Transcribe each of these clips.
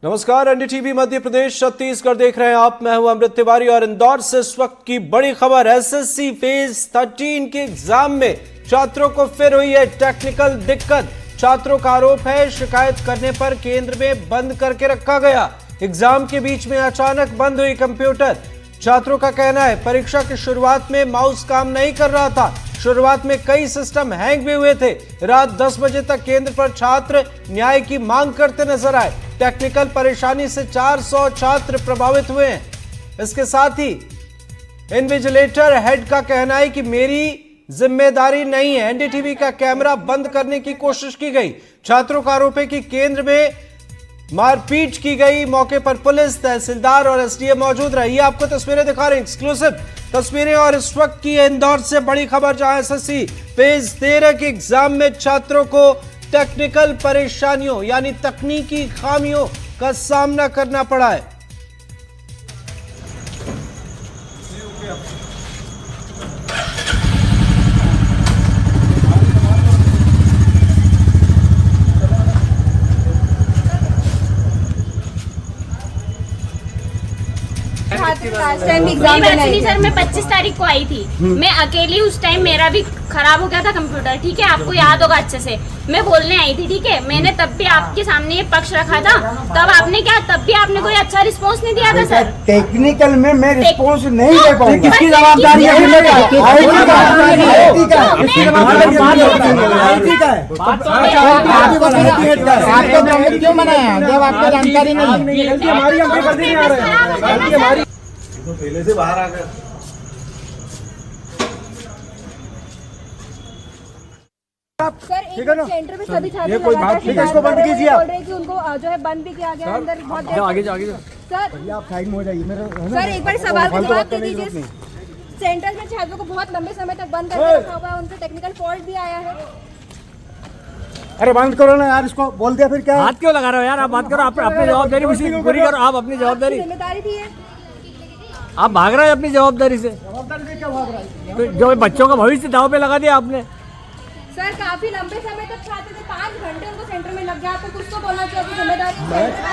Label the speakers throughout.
Speaker 1: नमस्कार, एनडीटीवी मध्य प्रदेश छत्तीसगढ़ देख रहे हैं आप। मैं हूं अमृत तिवारी और इंदौर से इस वक्त की बड़ी खबर। एसएससी फेज 13 के एग्जाम में छात्रों को फिर हुई है टेक्निकल दिक्कत। छात्रों का आरोप है शिकायत करने पर केंद्र में बंद करके रखा गया। एग्जाम के बीच में अचानक बंद हुई कंप्यूटर। छात्रों का कहना है परीक्षा की शुरुआत में माउस काम नहीं कर रहा था। शुरुआत में कई सिस्टम हैंग भी हुए थे। रात 10 बजे तक केंद्र पर छात्र न्याय की मांग करते नजर आए। टेक्निकल परेशानी से 400 छात्र प्रभावित हुए हैं। इसके साथ ही इन्विजिलेटर हेड का कहना है कि मेरी जिम्मेदारी नहीं है। एनडीटीवी का कैमरा बंद करने की कोशिश की गई। छात्रों का आरोप है कि केंद्र में मारपीट की गई। मौके पर पुलिस, तहसीलदार और एसडीएम मौजूद रहे। ये आपको तस्वीरें दिखा रहे हैं, एक्सक्लूसिव तस्वीरें। और इस वक्त की इंदौर से बड़ी खबर, जहां एसएससी फेज 13 के एग्जाम में छात्रों को टेक्निकल परेशानियों यानी तकनीकी खामियों का सामना करना पड़ा है।
Speaker 2: सर मैं 25 तारीख को आई थी। मैं अकेली उस टाइम, मेरा भी खराब हो गया था कंप्यूटर, ठीक है, आपको याद होगा अच्छे से। मैं बोलने आई थी, ठीक है, मैंने तब भी आपके सामने ये पक्ष रखा था। तब आपने क्या, तब भी आपने कोई अच्छा रिस्पांस नहीं दिया था सर।
Speaker 3: टेक्निकल में मैं रिस्पांस नहीं दे पाऊंगा।
Speaker 2: किसकी जवाबदारी है?
Speaker 3: क्यों मनाया जब आपको जानकारी नहीं है?
Speaker 4: तो पहले से बाहर आ गया।
Speaker 5: सर एक सेंटर में सभी छात्र
Speaker 3: कोई बात नहीं है, इसको बंद कीजिए आप।
Speaker 5: बोल रहे हैं कि उनको जो है बंद भी किया गया अंदर बहुत देर।
Speaker 3: आगे
Speaker 5: सर
Speaker 3: आप साइड में हो जाइए।
Speaker 5: सर एक बार सवाल का जवाब दे दीजिए। सेंटर में छात्रों को बहुत लंबे समय तक बंद करके रखा हुआ है, उनसे टेक्निकल फॉल्ट भी आया है।
Speaker 3: अरे बंद करो ना यार, इसको बोल दिया फिर क्या?
Speaker 6: हाथ क्यों लगा रहे हो यार? आप बात करो, अपनी जवाबदारी पूरी करो। आप अपनी जवाबदारी,
Speaker 5: जिम्मेदारी थी है।
Speaker 6: आप भाग रहे हैं अपनी जवाबदारी से।
Speaker 3: जवाबदारी से क्या भाग रहा है?
Speaker 6: तो जो बच्चों का भविष्य दांव पे लगा दिया आपने।
Speaker 5: सर काफी लंबे समय तक छात्र थे, 5 घंटे उनको सेंटर में लग गया। आपको कुछ तो बोलना चाहिए, आपकी जिम्मेदारी।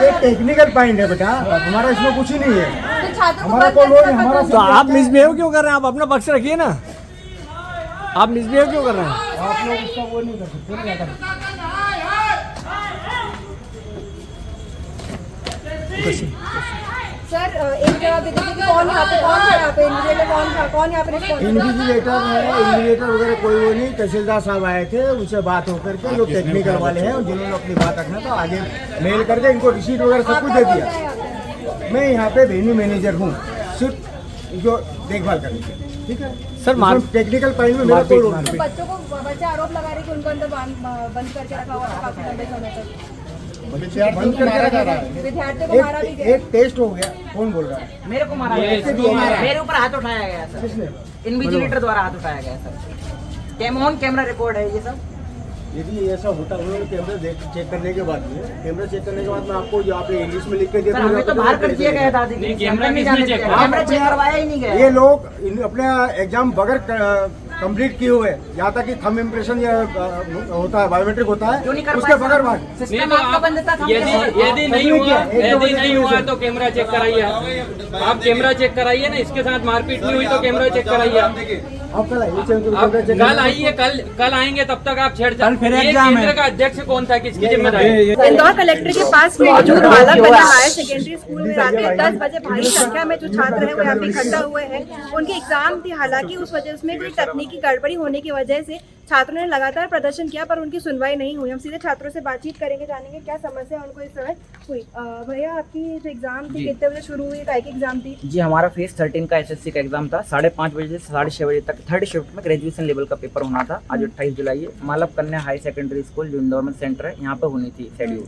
Speaker 3: ये टेक्निकल पॉइंट है बेटा, हमारा इसमें कुछ ही नहीं है।
Speaker 5: तो छात्रों को
Speaker 3: हमारा
Speaker 5: बंद
Speaker 3: कोई
Speaker 5: करके
Speaker 3: नहीं,
Speaker 5: रखा
Speaker 3: हमारा
Speaker 5: था।
Speaker 6: तो आप मिसबिहेव क्यों कर रहे हैं? आप अपना पक्ष रखिए ना। आप मिसबिहेव क्यों कर रहे हैं?
Speaker 3: आप लोग इसका वो नहीं कर सकते।
Speaker 5: सर एक जवाब दे दीजिए कि कौन यहाँ पे, कौन था यहाँ पे, इन्विजिलेटर कौन था, कौन यहाँ पे रिस्पॉन्सिबल?
Speaker 3: इन्विजिलेटर है, इन्विजिलेटर वगैरह कोई वो नहीं। तहसीलदार साहब आए थे, उनसे बात होकर के जो टेक्निकल वाले हैं जिन्होंने अपनी बात रखना था आगे मेल करके इनको रिसीट वगैरह सब कुछ दे दिया। मैं यहाँ पे वेन्यू मैनेजर हूँ, सिर्फ जो देखभाल करने के, ठीक है सर। टेक्निकल पॉइंट में मेरा कोई रोल नहीं।
Speaker 5: बच्चों को बच्चे आरोप लगा रहे कि उनको अंदर बंद करके रखा हुआ था काफी लंबे समय तक।
Speaker 3: बंद करके रखा था।
Speaker 5: विद्यार्थियों को मारा भी गया।
Speaker 3: एक टेस्ट हो गया। कौन बोल रहा है?
Speaker 7: मेरे को मारा गया, मेरे ऊपर हाथ उठाया गया सर।
Speaker 3: किसने?
Speaker 7: इन्विजिलेटर द्वारा हाथ उठाया गया सर। कैमरा रिकॉर्ड है ये सब।
Speaker 3: यदि ऐसा होता, उन्होंने कैमरा चेक करने के बाद में, कैमरा चेक करने के बाद में आपको जो आपने इंग्लिश में लिख के दिया,
Speaker 7: हमें तो बाहर कर दिया गया था। कैमरा नहीं जाने दिया, कैमरा चेक करवाया ही नहीं गया।
Speaker 3: ये लोग अपने एग्जाम बगैर कंप्लीट किए हुए, यहाँ तक कि थंब इम्प्रेशन या होता है, बायोमेट्रिक होता है, उसके बगैर बात।
Speaker 7: सिस्टम आपका बंद था।
Speaker 8: यदि नहीं हुआ तो कैमरा चेक कराइए। आप कैमरा चेक कराइए ना, इसके साथ मारपीट नहीं हुई तो कैमरा चेक कराइए।
Speaker 3: आप कल
Speaker 8: आइए, कल आएंगे, तब तक आप छेड़छाड़। केंद्र का अध्यक्ष कौन था, किसकी जिम्मेदारी?
Speaker 5: इंदौर कलेक्टर के पास मौजूद बालक कन्या हायर सेकेंडरी स्कूल में रात के 10 बजे भारी संख्या में जो छात्र हैं वो यहाँ पे इकट्ठा हुए हैं। उनके एग्जाम थी, हालांकि उस वजह उसमें कोई तकनीकी गड़बड़ी होने की वजह से छात्रों ने लगातार प्रदर्शन किया, पर उनकी सुनवाई नहीं हुई। हम सीधे छात्रों से बातचीत करेंगे, जानेंगे क्या समस्या उनको इस समय हुई। भैया, आपकी जो एग्जाम थी कितने बजे शुरू हुई, काय की एग्जाम थी?
Speaker 7: जी, हमारा फेज 13 का एसएससी का एग्जाम था। 5:30 बजे से 6:30 बजे तक थर्ड शिफ्ट में ग्रेजुएशन लेवल का पेपर होना था। आज 28 जुलाई मालव कन्या हाई सेकेंडरी स्कूल जो इंदौर में सेंटर है, यहाँ पे होनी थी शेड्यूल।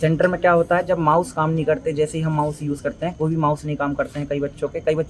Speaker 7: सेंटर में क्या होता है, जब माउस काम नहीं करते, जैसे ही हम माउस यूज़ करते हैं, कोई भी माउस नहीं काम करते हैं, कई बच्चों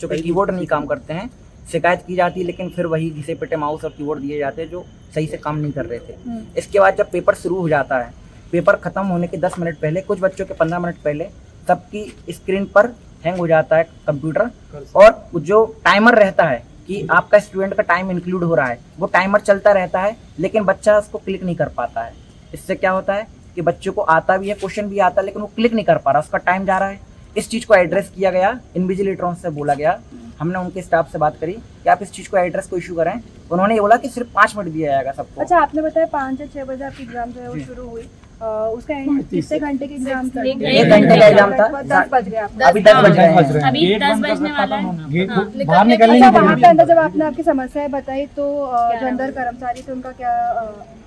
Speaker 7: के कीबोर्ड नहीं काम करते हैं, शिकायत की जाती है, लेकिन फिर वही घिसे पिटे माउस और कीबोर्ड दिए जाते हैं जो सही से काम नहीं कर रहे थे। इसके बाद जब पेपर शुरू हो जाता है, पेपर खत्म होने के 10 मिनट पहले, कुछ बच्चों के 15 मिनट पहले, सबकी स्क्रीन पर हैंग हो जाता है कंप्यूटर, और जो टाइमर रहता है कि आपका स्टूडेंट का टाइम इंक्लूड हो रहा है, वो टाइमर चलता रहता है, लेकिन बच्चा उसको क्लिक नहीं कर पाता है। इससे क्या होता है, कि बच्चों को आता भी है, क्वेश्चन भी आता है, लेकिन वो क्लिक नहीं कर पा रहा, उसका टाइम जा रहा है। इस चीज़ को एड्रेस किया गया, इन्विजिलेटरों से बोला गया, हमने उनके स्टाफ से बात करी कि आप इस चीज़ को एड्रेस को इशू करें। उन्होंने ये बोला कि सिर्फ 5 मिनट दिया जाएगा सबको।
Speaker 5: अच्छा, आपने बताया 5 या 6 बजे आपकी एग्जाम जो है वो शुरू हुई, उसका एंड कितने घंटे की एग्जाम था?
Speaker 7: 1 घंटे का एग्जाम था।
Speaker 5: 10 बज गए आप?
Speaker 7: अभी 10 बज रहे हैं।
Speaker 2: अभी 10 बजने वाला है।
Speaker 3: बाहर निकलने
Speaker 5: अच्छा, वहाँ पे अंदर जब आपने आपकी समस्याएं बताई तो जो अंदर कर्मचारी थे उनका क्या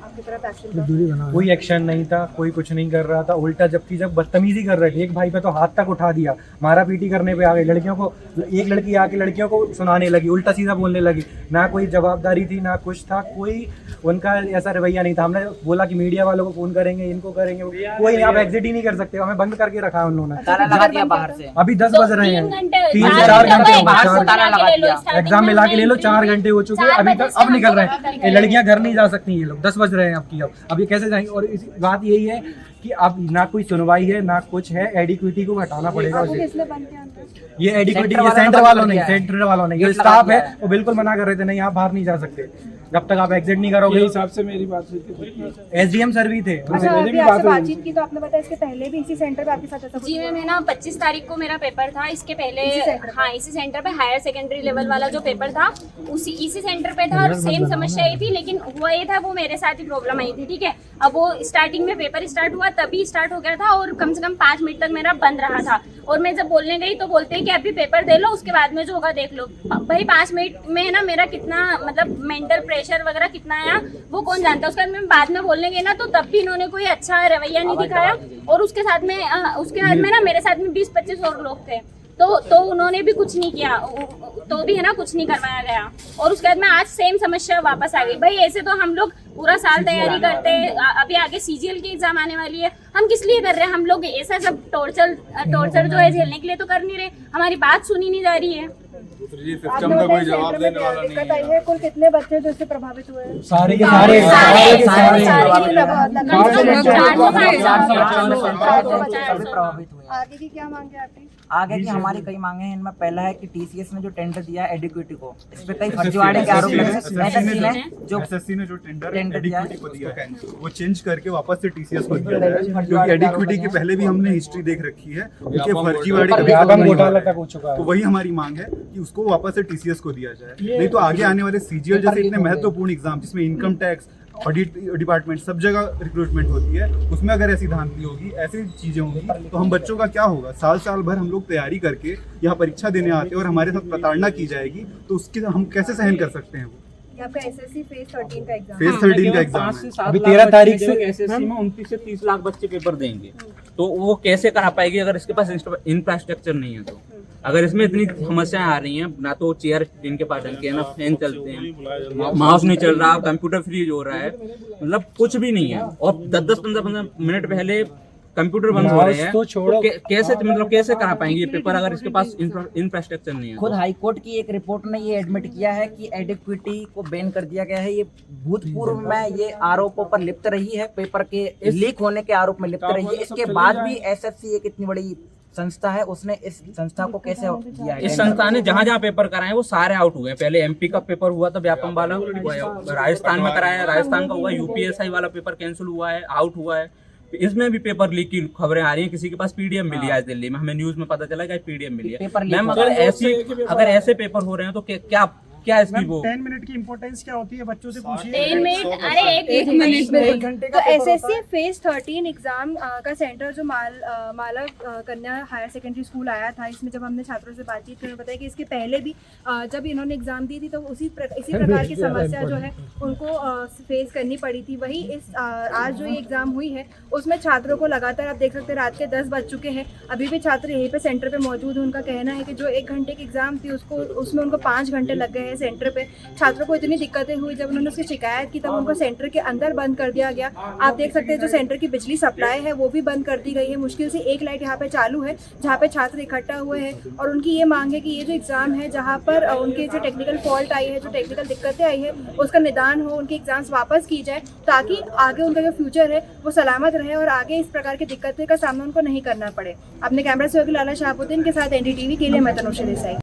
Speaker 5: आपकी तरफ एक्शन था?
Speaker 9: कोई एक्शन नहीं था, कोई कुछ नहीं कर रहा था, उल्टा जबकि जब बदतमीजी कर रहे थे, एक भाई पे तो हाथ तक उठा दिया, मारा पीटी करने पे आ गई, लड़कियों को, एक लड़की आके लड़कियों को सुनाने लगी, उल्टा सीधा बोलने लगी, ना कोई जवाबदारी थी ना कुछ था, कोई उनका ऐसा रवैया नहीं था। हमने बोला कि मीडिया वालों को फोन करेंगे, इनको करेंगे, कोई नहीं, आप एग्जिट ही नहीं कर सकते, हमें बंद करके रखा है उन्होंने।
Speaker 7: ताला लगा दिया बाहर से।
Speaker 9: अभी 10 बज रहे हैं,
Speaker 2: 3
Speaker 9: से 4 घंटे हो
Speaker 7: बाहर से
Speaker 9: गए,
Speaker 7: ताला लगा दिया।
Speaker 9: एग्जाम मिला के ले लो, 4 घंटे हो चुके हैं, अभी तक अब निकल रहे हैं। ये लड़कियां घर नहीं जा सकती, ये लोग 10 बज रहे हैं अब ये कैसे जाएंगे? और बात यही है कि अब ना कोई सुनवाई है ना कुछ है, एडिक्विटी को हटाना पड़ेगा
Speaker 5: आपको
Speaker 9: उसे।
Speaker 5: किसने बंद किया अंदर?
Speaker 9: ये एडिक्विटी
Speaker 7: सेंटर
Speaker 9: ये सेंटर
Speaker 7: वालों
Speaker 9: वालों
Speaker 7: ने
Speaker 9: नहीं,
Speaker 7: किया है।
Speaker 9: सेंटर वालों नहीं, जो
Speaker 7: गेट लगा
Speaker 9: स्टाफ
Speaker 7: दिया
Speaker 9: है
Speaker 7: है।
Speaker 9: वो बिल्कुल मना कर रहे थे, नहीं आप बाहर नहीं जा सकते जब तक आप एग्जिट नहीं करोगे।
Speaker 6: हिसाब से मेरी बात हुई थी।
Speaker 9: एसडीएम सर भी थे।
Speaker 5: अच्छा, अभी आपसे बातचीत की तो आपने बताया इसके पहले भी इसी सेंटर पे आपके साथ ऐसा कुछ
Speaker 2: जी
Speaker 5: हुआ?
Speaker 2: मैं ना 25 तारीख को मेरा पेपर था, इसके पहले
Speaker 5: इसी सेंटर पे?
Speaker 2: हाँ इसी सेंटर पे हायर सेकेंडरी लेवल वाला जो पेपर था इसी सेंटर पे था और सेम समस्या आई थी, लेकिन हुआ ये था वो मेरे साथ ही प्रॉब्लम आई थी। ठीक है, अब वो स्टार्टिंग में पेपर स्टार्ट हुआ तभी स्टार्ट हो गया था और कम से कम 5 मिनट तक मेरा बंद रहा था और मैं जब बोलने गई तो बोलते हैं कि अभी पेपर दे लो उसके बाद में जो होगा देख लो। भाई 5 मिनट में ना मेरा कितना मतलब मेंटल प्रेशर वगैरह कितना आया वो कौन जानता है। उसके बाद मैं बाद में बोलने गई ना तो तब भी इन्होंने कोई अच्छा रवैया नहीं दिखाया और उसके साथ में ना मेरे साथ में 20-25 और लोग थे तो उन्होंने भी कुछ नहीं किया, तो भी है ना कुछ नहीं करवाया गया और उसके बाद में आज सेम समस्या वापस आ गई। भाई ऐसे तो हम लोग पूरा साल तैयारी करते हैं, अभी आगे सीजीएल की एग्जाम आने वाली है, हम किस लिए कर रहे हैं? हम लोग ऐसा सब टॉर्चर जो है झेलने के लिए तो कर नहीं रहे, हमारी बात सुनी नहीं जा रही है।
Speaker 5: सिस्टम का कोई जवाब देने वाला नहीं है। कुल कितने बच्चे जो इससे प्रभावित हुए हैं?
Speaker 9: सारे के
Speaker 7: प्रभावित हुए।
Speaker 5: आगे की क्या मांग है आपकी?
Speaker 7: आगे की हमारी कई मांगे हैं, इनमें पहला है कि टीसीएस ने जो टेंडर दिया है एडिक्विटी को, इस पे कई फर्जीवाड़े के आरोप लगे।
Speaker 4: एसएससी ने जो टेंडर
Speaker 7: दिया
Speaker 4: एडिक्विटी को दिया है वो चेंज करके वापस से टीसीएस को दिया जाए, क्योंकि एडिक्विटी के पहले भी हमने हिस्ट्री देख रखी है, उनके फर्जीवाड़े का
Speaker 9: व्यापम घोटाला तक हो चुका
Speaker 4: तो
Speaker 9: है।
Speaker 4: वही हमारी मांग है कि उसको वापस से टीसीएस को दिया जाए, नहीं तो आगे आने वाले सीजीएल जैसे इतने महत्वपूर्ण एग्जाम जिसमें इनकम टैक्स ऑडिट डिपार्टमेंट सब जगह रिक्रूटमेंट होती है, उसमें अगर ऐसी धांधली होगी, ऐसी चीजें होंगी तो हम बच्चों का क्या होगा? साल भर हम लोग तैयारी करके यहाँ परीक्षा देने आते हैं और हमारे साथ प्रताड़ना की जाएगी तो उसके हम कैसे सहन कर सकते हैं?
Speaker 5: ये आपका एसएससी फेज 13 का एग्जाम
Speaker 4: फेज 13 का एग्जाम है।
Speaker 9: अभी 13 तारीख से
Speaker 8: एसएससी में 29 से 30 लाख बच्चे पेपर देंगे, तो वो कैसे करा पाएगी अगर इसके पास इंफ्रास्ट्रक्चर नहीं है? तो अगर इसमें इतनी समस्याएं आ रही हैं, ना तो चेयर इनके पास ढंग के है, ना फैन चलते हैं, माउस नहीं चल रहा, कंप्यूटर फ्रीज हो रहा है, मतलब कुछ भी नहीं है और 10-15 मिनट पहले कंप्यूटर बंद हो रहे हैं
Speaker 9: तो छोड़ो।
Speaker 8: कैसे करा पाएंगे ये पेपर अगर इसके पास इंफ्रास्ट्रक्चर नहीं है?
Speaker 7: खुद हाई कोर्ट की एक रिपोर्ट ने ये एडमिट किया है कि एडिक्विटी को बैन कर दिया गया है। ये भूतपूर्व में ये आरोपों पर लिप्त रही है, पेपर के लीक होने के आरोप में लिप्त रही है। इसके बाद भी एसएससी एक इतनी बड़ी संस्था है, उसने इस संस्था को कैसे दिया है?
Speaker 8: इस संस्था ने जहाँ पेपर कराए वो सारे आउट हुए। पहले एमपी का पेपर हुआ था व्यापम वाला, राजस्थान में कराया, राजस्थान का हुआ, यूपीएसआई वाला पेपर कैंसिल हुआ है, आउट हुआ है। इसमें भी पेपर लीक की खबरें आ रही हैं, किसी के पास पीडीएफ मिली है आज दिल्ली में, हमें न्यूज में पता चला कि पीडीएफ मिली है। मैम अगर ऐसे पेपर हो रहे हैं तो क्या इसकी वो
Speaker 9: 10 मिनट की इंपॉर्टेंस क्या होती है? बच्चों से पूछिए।
Speaker 2: 10 मिनट, अरे एक मिनट
Speaker 9: एक घंटे
Speaker 5: तो
Speaker 9: का पेपर होता
Speaker 5: एसएससी
Speaker 9: है।
Speaker 5: फेज 13 एग्जाम का सेंटर जो माला कन्या हायर सेकेंडरी स्कूल आया था, इसमें जब हमने छात्रों से बातचीत की बताया कि इसके पहले भी जब इन्होंने एग्जाम दी थी तो इसी प्रकार की समस्या जो है उनको फेस करनी पड़ी थी। वही इस आज जो ये एग्जाम हुई है उसमें छात्रों को लगातार आप देख सकते हैं रात के 10 बज चुके हैं, अभी भी छात्र यहीं पे सेंटर पे मौजूद हैं। उनका कहना है कि जो 1 घंटे की एग्जाम थी उसमें उनको 5 घंटे लग गए हैं सेंटर पे। छात्रों को इतनी दिक्कतें हुई, जब उन्होंने उसकी शिकायत की तब उनको सेंटर के अंदर बंद कर दिया गया। आप देख सकते हैं जो सेंटर की बिजली सप्लाई है वो भी बंद कर दी गई है। मुश्किल से एक लाइट यहाँ पे चालू है जहाँ पे छात्र इकट्ठा हुए हैं और उनकी ये मांग है कि ये जो एग्जाम है जहाँ पर उनके जो टेक्निकल फॉल्ट आई है, जो टेक्निकल दिक्कतें आई है, उसका निदान हो, उनके एग्जाम्स वापस की जाए ताकि आगे उनका जो फ्यूचर है वो सलामत रहे और आगे इस प्रकार की दिक्कतें का सामना उनको नहीं करना पड़े। अपने कैमरा सहयोगी लाला शहाबुद्दीन के साथ एनडीटीवी के लिए मैं तनुषा देसाई।